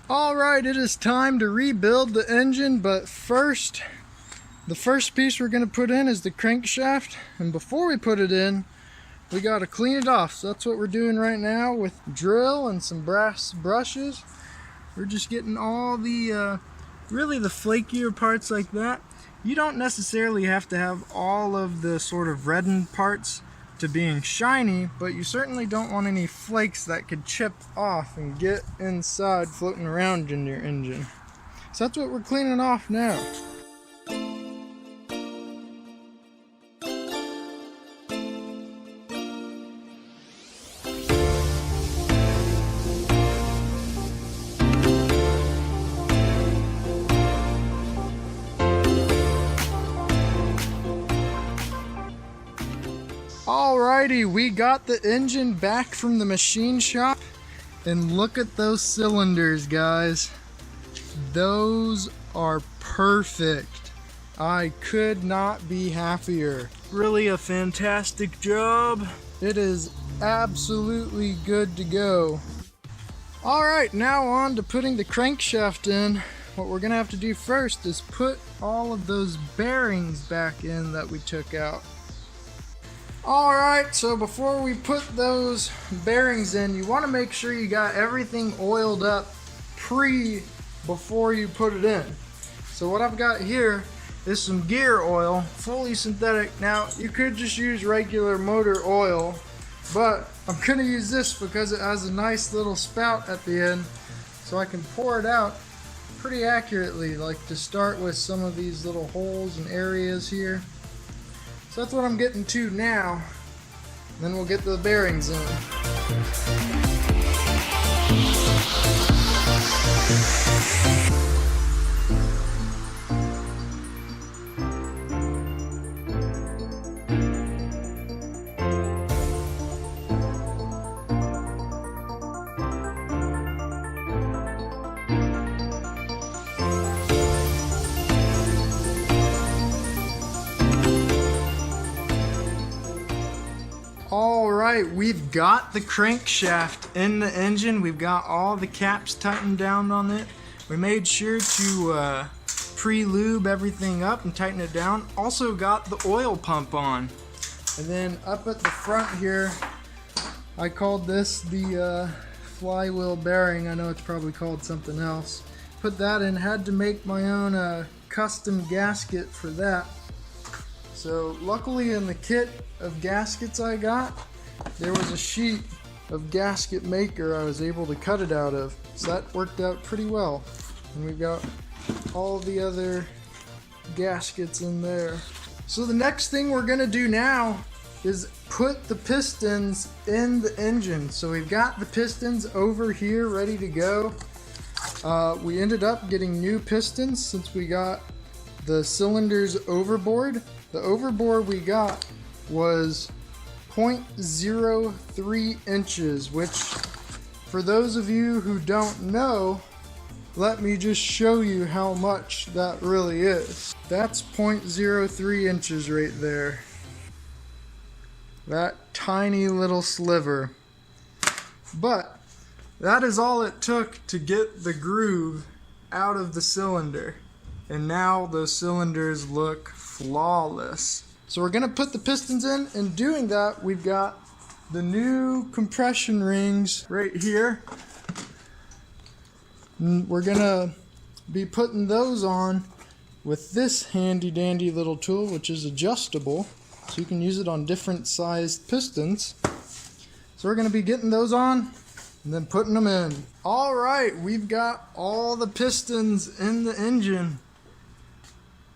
Alright, it is time to rebuild the engine, but first, the first piece we're going to put in is the crankshaft, and before we put it in, we got to clean it off. So that's what we're doing right now with drill and some brass brushes. We're just getting all the, really the flakier parts like that. You don't necessarily have to have all of the sort of reddened parts to being shiny, but you certainly don't want any flakes that could chip off and get inside floating around in your engine. So that's what we're cleaning off now. Alrighty, we got the engine back from the machine shop, and look at those cylinders, guys. Those are perfect. I could not be happier. Really a fantastic job. It is absolutely good to go. Alright, now on to putting the crankshaft in. What we're gonna have to do first is put all of those bearings back in that we took out. Alright, so before we put those bearings in, you want to make sure you got everything oiled up before you put it in. So what I've got here is some gear oil, fully synthetic. Now, you could just use regular motor oil, but I'm going to use this because it has a nice little spout at the end, so I can pour it out pretty accurately, like to start with some of these little holes and areas here. So that's what I'm getting to now. Then we'll get the bearings in. Alright, we've got the crankshaft in the engine. We've got all the caps tightened down on it. We made sure to pre-lube everything up and tighten it down. Also got the oil pump on. And then up at the front here, I called this the flywheel bearing. I know it's probably called something else. Put that in, had to make my own custom gasket for that. So luckily in the kit of gaskets I got, there was a sheet of gasket maker I was able to cut it out of. So that worked out pretty well. And we've got all the other gaskets in there. So the next thing we're gonna do now is put the pistons in the engine. So we've got the pistons over here ready to go. We ended up getting new pistons since we got the cylinders overboard. The overboard we got was 0.03 inches, which for those of you who don't know, let me just show you how much that really is. That's 0.03 inches right there. That tiny little sliver. But that is all it took to get the groove out of the cylinder. And now those cylinders look flawless. So we're gonna put the pistons in, and doing that, we've got the new compression rings right here. And we're gonna be putting those on with this handy dandy little tool, which is adjustable, so you can use it on different sized pistons. So we're gonna be getting those on and then putting them in. Alright, we've got all the pistons in the engine.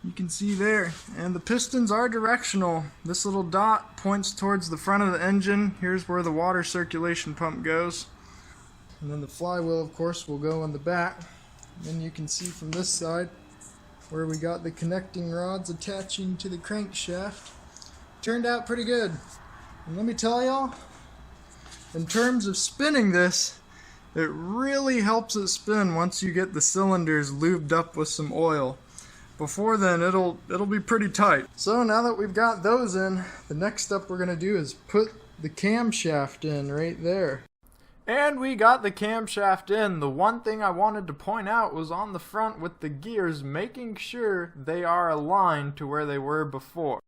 You can see there, and the pistons are directional. This little dot points towards the front of the engine. Here's where the water circulation pump goes. And then the flywheel, of course, will go on the back. And then you can see from this side where we got the connecting rods attaching to the crankshaft. Turned out pretty good. And let me tell y'all, in terms of spinning this, it really helps it spin once you get the cylinders lubed up with some oil. Before then, it'll be pretty tight. So now that we've got those in, the next step we're gonna do is put the camshaft in right there. And we got the camshaft in. The one thing I wanted to point out was on the front with the gears, making sure they are aligned to where they were before.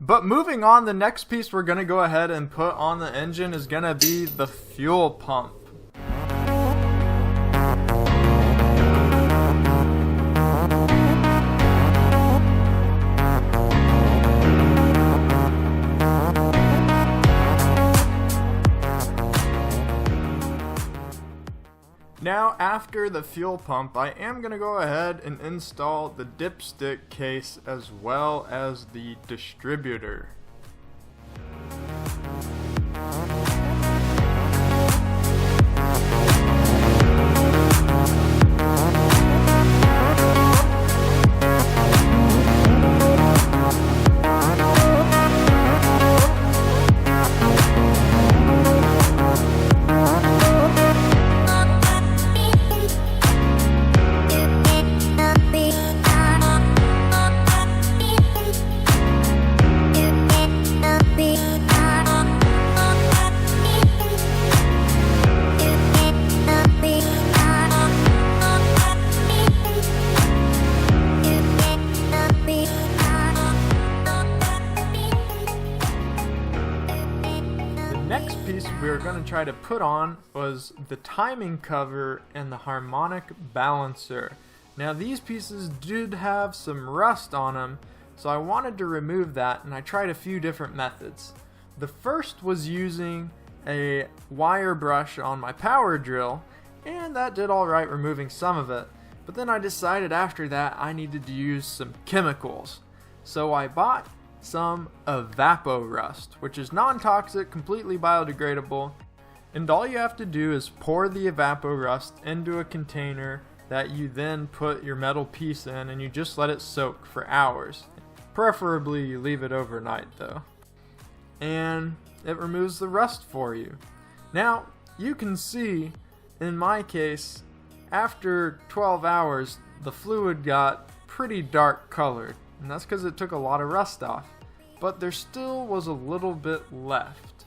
But moving on, the next piece we're going to go ahead and put on the engine is going to be the fuel pump. Now, after the fuel pump, I am going to go ahead and install the dipstick case as well as the distributor. We were going to try to put on was the timing cover and the harmonic balancer. Now these pieces did have some rust on them, so I wanted to remove that, and I tried a few different methods. The first was using a wire brush on my power drill, and that did alright removing some of it. But then I decided after that I needed to use some chemicals. So I bought some evapo rust, which is non-toxic, completely biodegradable, and all you have to do is pour the evapo rust into a container that you then put your metal piece in, and you just let it soak for hours. Preferably you leave it overnight though, and it removes the rust for you. Now you can see in my case, after 12 hours the fluid got pretty dark colored, and that's because it took a lot of rust off, but there still was a little bit left.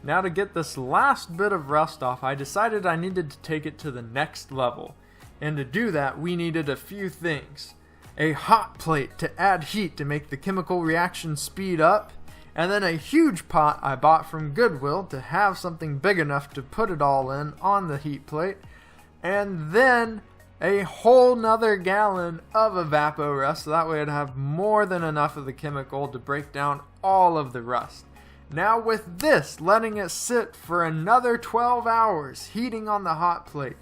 Now to get this last bit of rust off, I decided I needed to take it to the next level, and to do that we needed a few things. A hot plate to add heat to make the chemical reaction speed up, and then a huge pot I bought from Goodwill to have something big enough to put it all in on the heat plate, and then a whole nother gallon of evapo rust, so that way I'd have more than enough of the chemical to break down all of the rust. Now with this, letting it sit for another 12 hours, heating on the hot plate,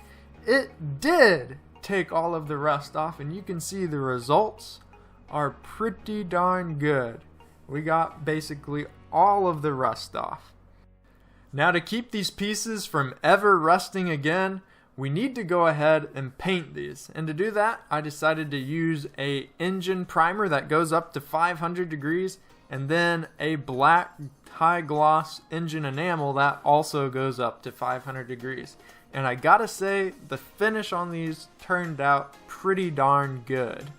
it did take all of the rust off, and you can see the results are pretty darn good. We got basically all of the rust off. Now to keep these pieces from ever rusting again, we need to go ahead and paint these, and to do that I decided to use a engine primer that goes up to 500 degrees, and then a black high gloss engine enamel that also goes up to 500 degrees. And I gotta say, the finish on these turned out pretty darn good.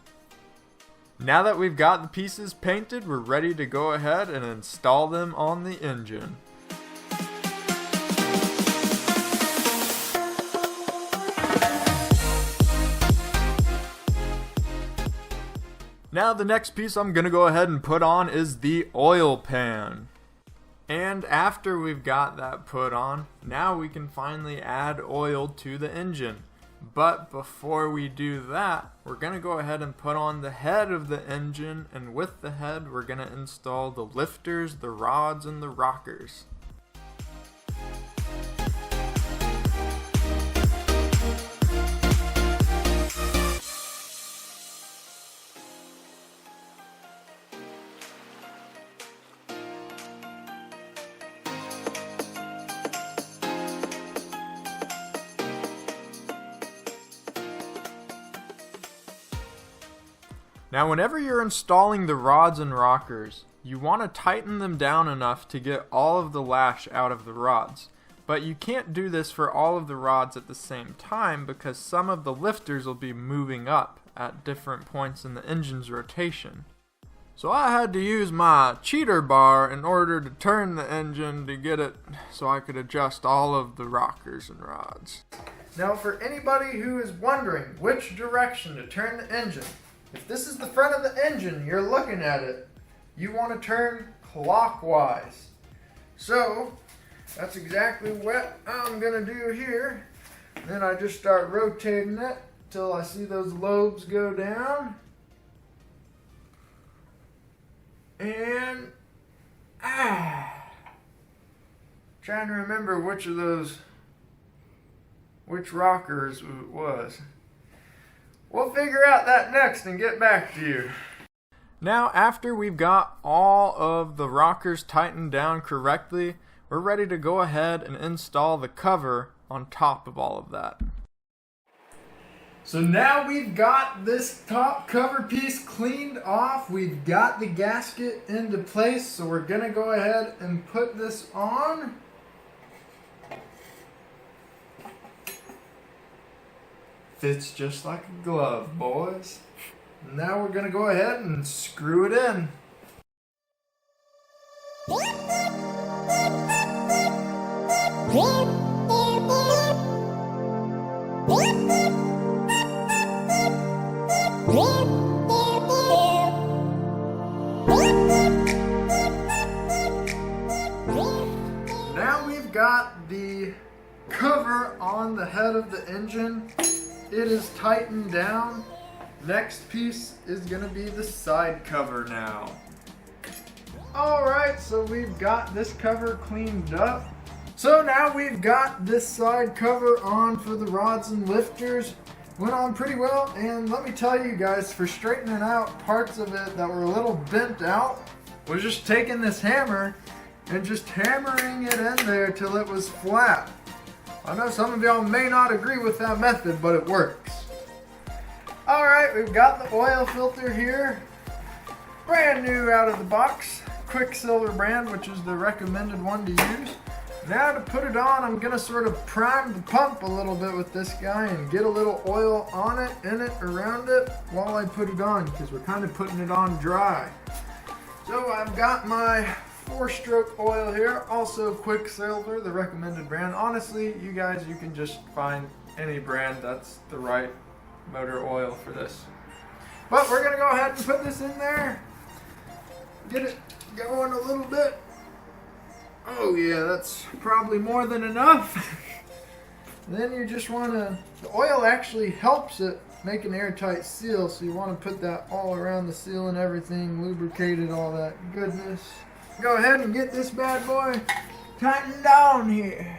Now that we've got the pieces painted, we're ready to go ahead and install them on the engine. Now the next piece I'm going to go ahead and put on is the oil pan. And after we've got that put on, now we can finally add oil to the engine. But before we do that, we're going to go ahead and put on the head of the engine, and with the head we're going to install the lifters, the rods, and the rockers. Now whenever you're installing the rods and rockers, you want to tighten them down enough to get all of the lash out of the rods. But you can't do this for all of the rods at the same time, because some of the lifters will be moving up at different points in the engine's rotation. So I had to use my cheater bar in order to turn the engine to get it so I could adjust all of the rockers and rods. Now for anybody who is wondering which direction to turn the engine, if this is the front of the engine, you're looking at it, you want to turn clockwise. So that's exactly what I'm going to do here. Then I just start rotating it until I see those lobes go down. And trying to remember which rockers it was. We'll figure out that next and get back to you. Now, after we've got all of the rockers tightened down correctly, we're ready to go ahead and install the cover on top of all of that. So now we've got this top cover piece cleaned off. We've got the gasket into place, so we're gonna go ahead and put this on. Fits just like a glove, boys. Now we're gonna go ahead and screw it in. Now we've got the cover on the head of the engine. It is tightened down. Next piece is gonna be the side cover now. Alright, so we've got this cover cleaned up. So now we've got this side cover on for the rods and lifters. Went on pretty well, and let me tell you guys, for straightening out parts of it that were a little bent out, was just taking this hammer and just hammering it in there till it was flat. I know some of y'all may not agree with that method, but it works. Alright, we've got the oil filter here. Brand new out of the box. Quicksilver brand, which is the recommended one to use. Now to put it on, I'm going to sort of prime the pump a little bit with this guy and get a little oil on it, in it, around it while I put it on, because we're kind of putting it on dry. So I've got my 4-stroke oil here, also Quicksilver, the recommended brand. Honestly, you guys, you can just find any brand that's the right motor oil for this. But we're going to go ahead and put this in there. Get it going a little bit. Oh yeah, that's probably more than enough. Then you just want to, the oil actually helps it make an airtight seal, so you want to put that all around the seal and everything, lubricated, all that goodness. Go ahead and get this bad boy tightened down here.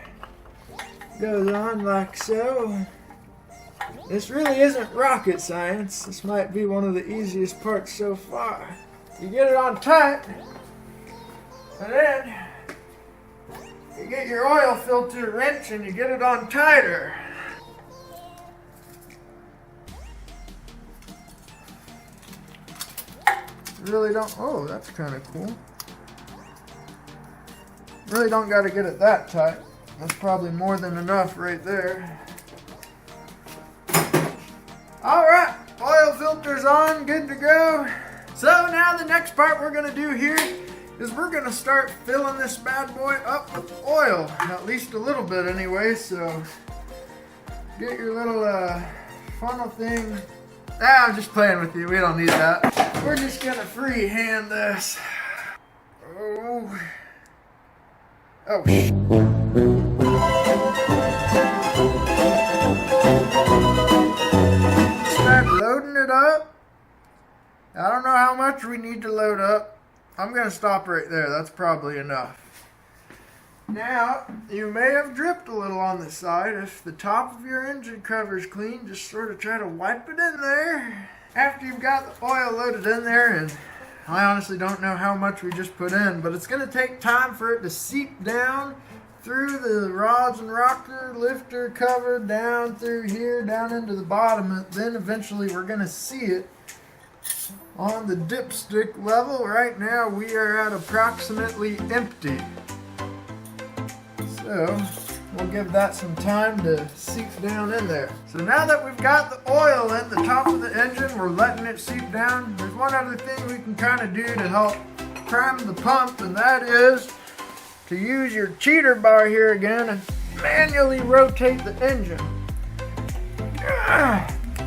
Goes on like so. This really isn't rocket science. This might be one of the easiest parts so far. You get it on tight, and then you get your oil filter wrench and you get it on tighter. Really don't, oh, that's kind of cool. Really don't got to get it that tight. That's probably more than enough right there. Alright, oil filter's on, good to go. So now the next part we're going to do here is we're going to start filling this bad boy up with oil. At least a little bit anyway, so get your little funnel thing. I'm just playing with you, we don't need that. We're just going to freehand this. Oh. Start loading it up. I don't know how much we need to load up. I'm going to stop right there. That's probably enough. Now, you may have dripped a little on the side. If the top of your engine cover is clean, just sort of try to wipe it in there. After you've got the oil loaded in there, and I honestly don't know how much we just put in, but it's going to take time for it to seep down through the rods and rocker, lifter cover, down through here, down into the bottom, and then eventually we're going to see it on the dipstick level. Right now we are at approximately empty. So We'll give that some time to seep down in there. So now that we've got the oil in the top of the engine, we're letting it seep down. There's one other thing we can kind of do to help prime the pump, and that is to use your cheater bar here again and manually rotate the engine.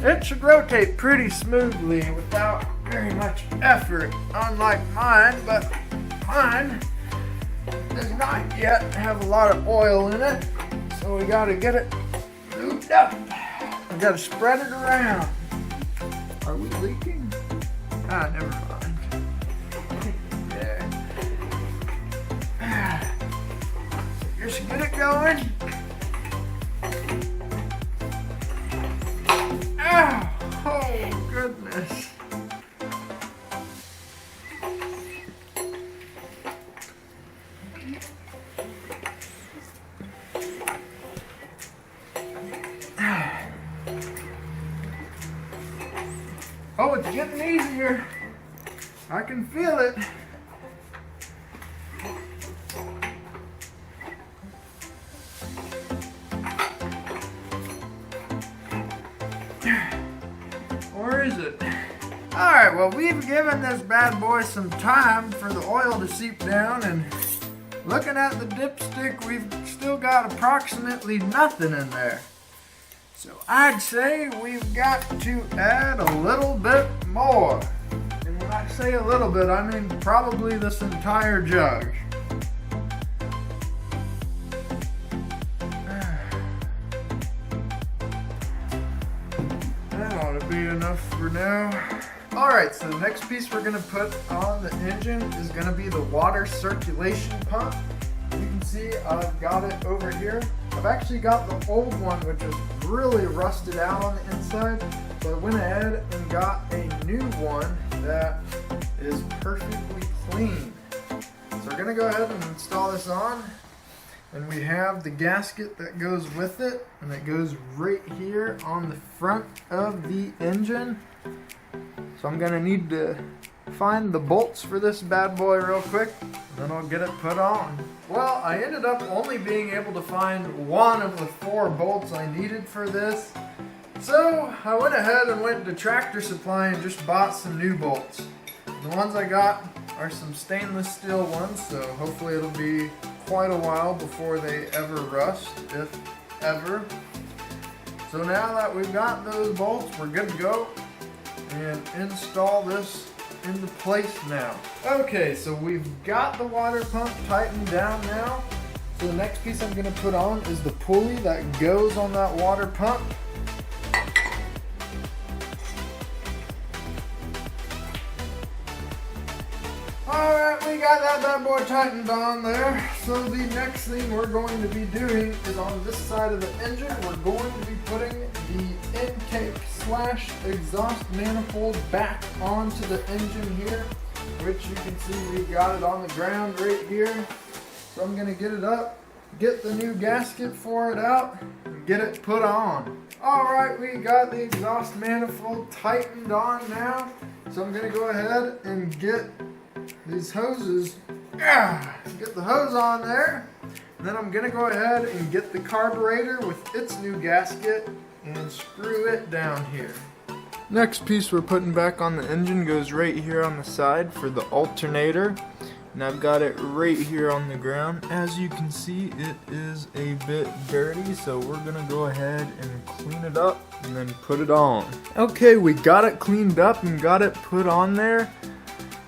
It should rotate pretty smoothly without very much effort, unlike mine, but mine does not yet have a lot of oil in it, so we gotta get it lubed up. We gotta spread it around. Are we leaking? Ah, never mind. There. Just get it going. Oh, goodness. Oh, it's getting easier. I can feel it. Or is it? Alright, well, we've given this bad boy some time for the oil to seep down, and looking at the dipstick, we've still got approximately nothing in there. So I'd say we've got to add a little bit more. And when I say a little bit, I mean probably this entire jug. That ought to be enough for now. Alright, so the next piece we're going to put on the engine is going to be the water circulation pump. You can see I've got it over here. I've actually got the old one, which is really rusted out on the inside, so I went ahead and got a new one that is perfectly clean. So we're going to go ahead and install this on, and we have the gasket that goes with it, and it goes right here on the front of the engine. So I'm going to need to find the bolts for this bad boy real quick, and then I'll get it put on. Well, I ended up only being able to find one of the 4 bolts I needed for this. So I went ahead and went to Tractor Supply and just bought some new bolts. The ones I got are some stainless steel ones, so hopefully it'll be quite a while before they ever rust, if ever. So now that we've got those bolts, we're good to go and install this into place now. Okay, so we've got the water pump tightened down now. So the next piece I'm going to put on is the pulley that goes on that water pump. Alright, we got that bad boy tightened on there. So the next thing we're going to be doing is on this side of the engine, we're going to be putting the intake / exhaust manifold back onto the engine here, which you can see we've got it on the ground right here. So I'm going to get it up, get the new gasket for it out, and get it put on. Alright, we got the exhaust manifold tightened on now. So I'm going to go ahead and get these hoses, get the hose on there. And then I'm going to go ahead and get the carburetor with its new gasket and screw it down here. Next piece we're putting back on the engine goes right here on the side for the alternator. And I've got it right here on the ground. As you can see, it is a bit dirty, so we're gonna go ahead and clean it up and then put it on. Okay, we got it cleaned up and got it put on there.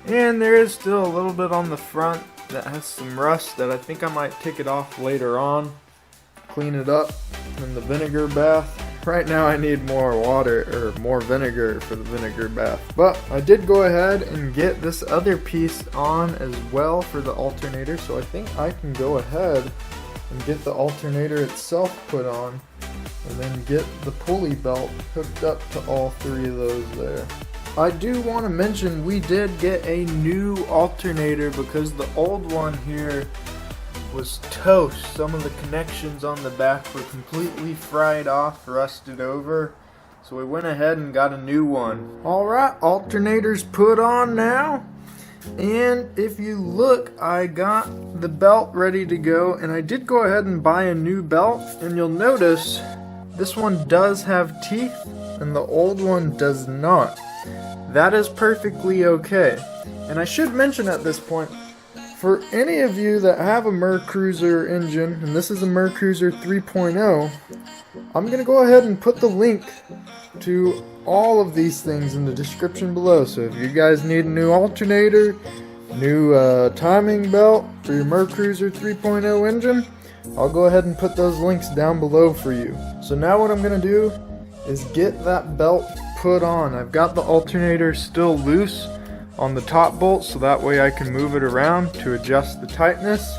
And there is still a little bit on the front that has some rust that I think I might take it off later on. Clean it up in the vinegar bath. Right now I need more water, or more vinegar for the vinegar bath. But I did go ahead and get this other piece on as well for the alternator, so I think I can go ahead and get the alternator itself put on, and then get the pulley belt hooked up to all 3 of those there. I do want to mention we did get a new alternator because the old one here was toast. Some of the connections on the back were completely fried off, rusted over. So we went ahead and got a new one. Alright, alternator's put on now. And if you look, I got the belt ready to go, and I did go ahead and buy a new belt, and you'll notice this one does have teeth and the old one does not. That is perfectly okay. And I should mention at this point, for any of you that have a Mercruiser engine, and this is a Mercruiser 3.0, I'm going to go ahead and put the link to all of these things in the description below. So if you guys need a new alternator, new timing belt for your Mercruiser 3.0 engine, I'll go ahead and put those links down below for you. So now what I'm going to do is get that belt put on. I've got the alternator still loose on the top bolt, so that way I can move it around to adjust the tightness.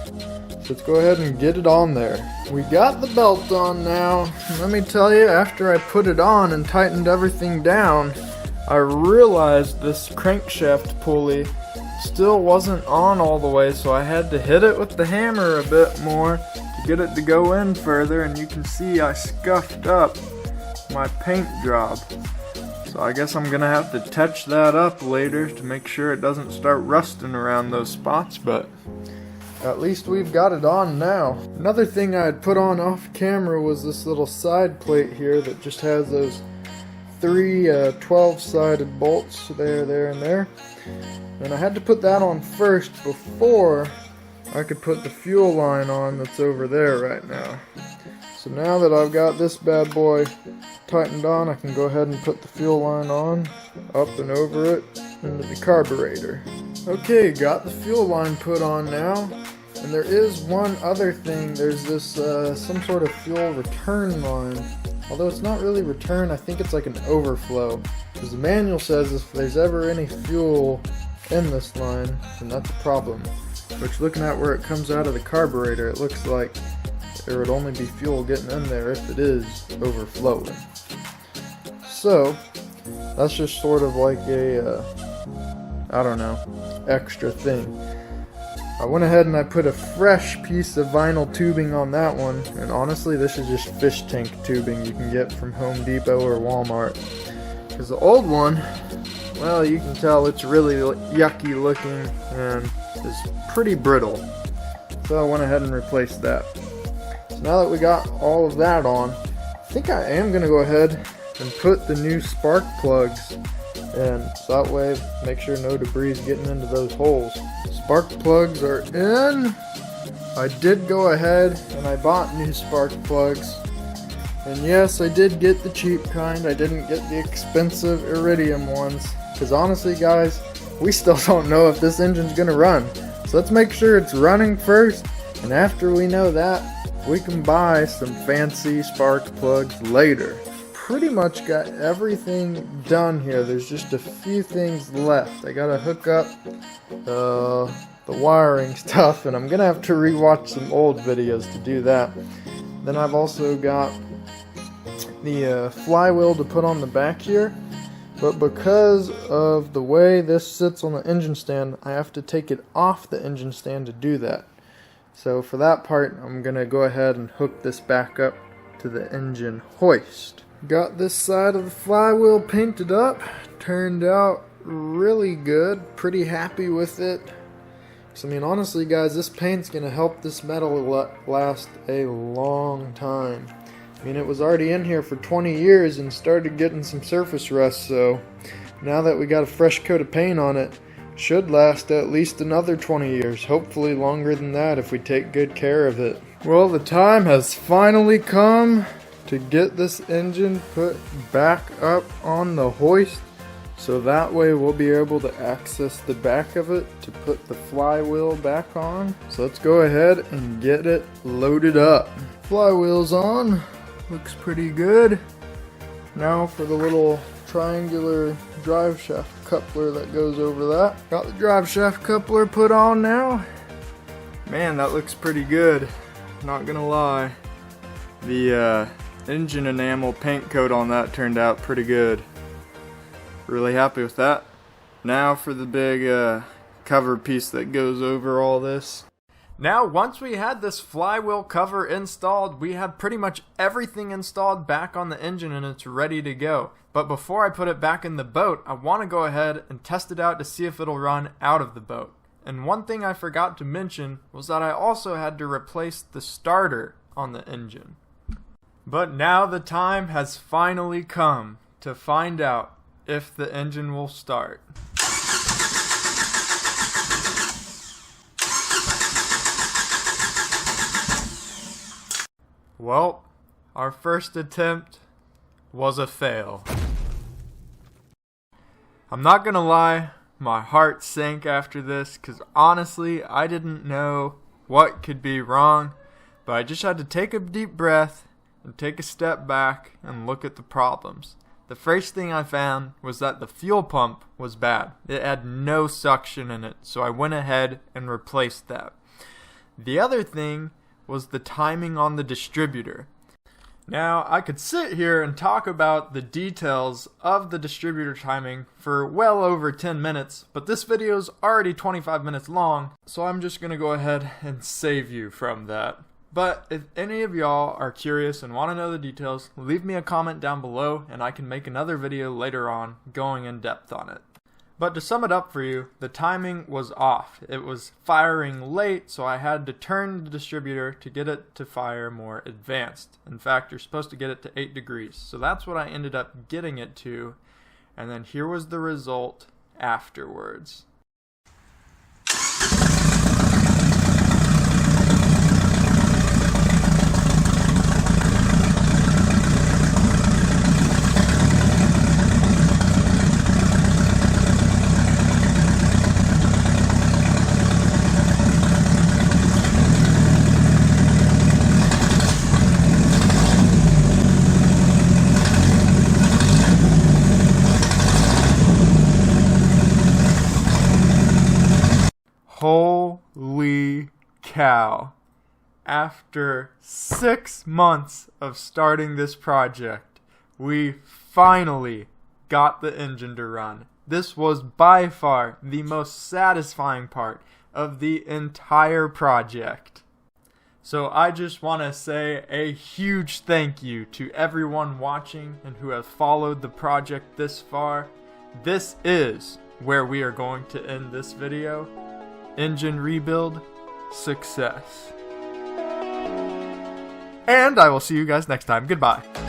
So let's go ahead and get it on there. We got the belt on now. Let me tell you, after I put it on and tightened everything down, I realized this crankshaft pulley still wasn't on all the way, so I had to hit it with the hammer a bit more to get it to go in further, and you can see I scuffed up my paint job. So I guess I'm gonna have to touch that up later to make sure it doesn't start rusting around those spots, but at least we've got it on now. Another thing I had put on off camera was this little side plate here that just has those three 12-sided bolts there, and there. And I had to put that on first before I could put the fuel line on that's over there right now. So now that I've got this bad boy tightened on, I can go ahead and put the fuel line on, up and over it, into the carburetor. Okay, got the fuel line put on now. And there is one other thing. There's this some sort of fuel return line. Although it's not really return, I think it's like an overflow. Because the manual says if there's ever any fuel in this line, then that's a problem. Which, looking at where it comes out of the carburetor, it looks like there would only be fuel getting in there if it is overflowing. So, that's just sort of like a, I don't know, extra thing. I went ahead and I put a fresh piece of vinyl tubing on that one, and honestly this is just fish tank tubing you can get from Home Depot or Walmart. Because the old one, well, you can tell it's really yucky looking and is pretty brittle. So I went ahead and replaced that. So now that we got all of that on, I think I am going to go ahead and put the new spark plugs in, so that way make sure no debris is getting into those holes. Spark plugs are in. I did go ahead and I bought new spark plugs, and yes, I did get the cheap kind. I didn't get the expensive iridium ones, because honestly guys, we still don't know if this engine's gonna run. So let's make sure it's running first, and after we know that, we can buy some fancy spark plugs later. Pretty much got everything done here. There's just a few things left. I gotta hook up the wiring stuff, and I'm gonna have to rewatch some old videos to do that. Then I've also got the flywheel to put on the back here, but because of the way this sits on the engine stand, I have to take it off the engine stand to do that. So for that part, I'm gonna go ahead and hook this back up to the engine hoist. Got this side of the flywheel painted up. Turned out really good. Pretty happy with it. So, I mean, honestly guys, this paint's gonna help this metal last a long time. I mean, it was already in here for 20 years and started getting some surface rust, so now that we got a fresh coat of paint on it, should last at least another 20 years. Hopefully longer than that if we take good care of it. Well, the time has finally come to get this engine put back up on the hoist, so that way we'll be able to access the back of it to put the flywheel back on. So let's go ahead and get it loaded up. Flywheel's on, looks pretty good. Now for the little triangular Driveshaft-coupler that goes over that. Got the Driveshaft-coupler put on now. Man, that looks pretty good, not gonna lie. The engine enamel paint coat on that turned out pretty good. Really happy with that. Now for the big cover piece that goes over all this. Now, once we had this flywheel cover installed, we had pretty much everything installed back on the engine and it's ready to go. But before I put it back in the boat, I want to go ahead and test it out to see if it'll run out of the boat. And one thing I forgot to mention was that I also had to replace the starter on the engine. But now the time has finally come to find out if the engine will start. Well, our first attempt was a fail. I'm not gonna lie, my heart sank after this because honestly, I didn't know what could be wrong, but I just had to take a deep breath and take a step back and look at the problems. The first thing I found was that the fuel pump was bad. It had no suction in it, so I went ahead and replaced that. The other thing was the timing on the distributor. Now, I could sit here and talk about the details of the distributor timing for well over 10 minutes, but this video is already 25 minutes long, so I'm just going to go ahead and save you from that. But if any of y'all are curious and want to know the details, leave me a comment down below and I can make another video later on going in depth on it. But to sum it up for you, the timing was off. It was firing late, so I had to turn the distributor to get it to fire more advanced. In fact, you're supposed to get it to 8 degrees. So that's what I ended up getting it to. And then here was the result afterwards. Holy cow. After 6 months of starting this project, we finally got the engine to run. This was by far the most satisfying part of the entire project. So I just want to say a huge thank you to everyone watching and who has followed the project this far. This is where we are going to end this video. Engine rebuild success. And I will see you guys next time. Goodbye.